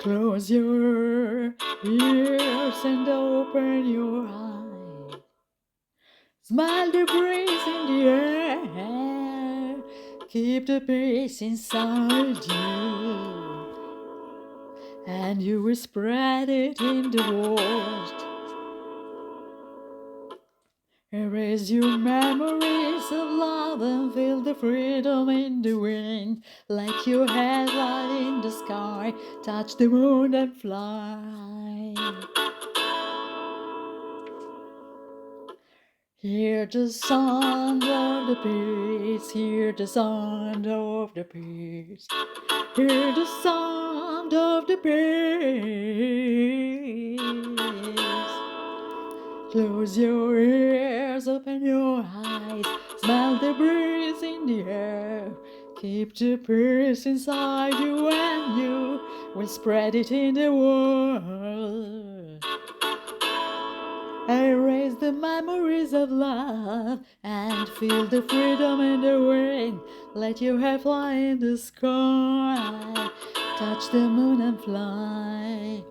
Close your ears and open your eyes. Smile the breeze in the air. Keep the peace inside you, and you will spread it in the world. Erase your memories of love and feel the freedom in the wind. Like your head light in the sky, touch the moon and fly. Hear the sound of the peace, hear the sound of the peace. Hear the sound of the peace. Close your ears, open your eyes, smell the breeze in the air. Keep the peace inside you and you will spread it in the world. Erase the memories of love and feel the freedom in the wind. Let your hair fly in the sky, touch the moon and fly.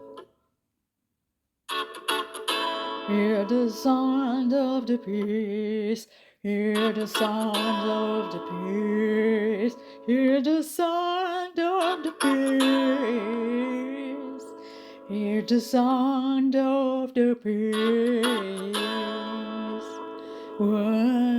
Hear the sound of the peace. Hear the sound of the peace. Hear the sound of the peace. Hear the sound of the peace. Whoa.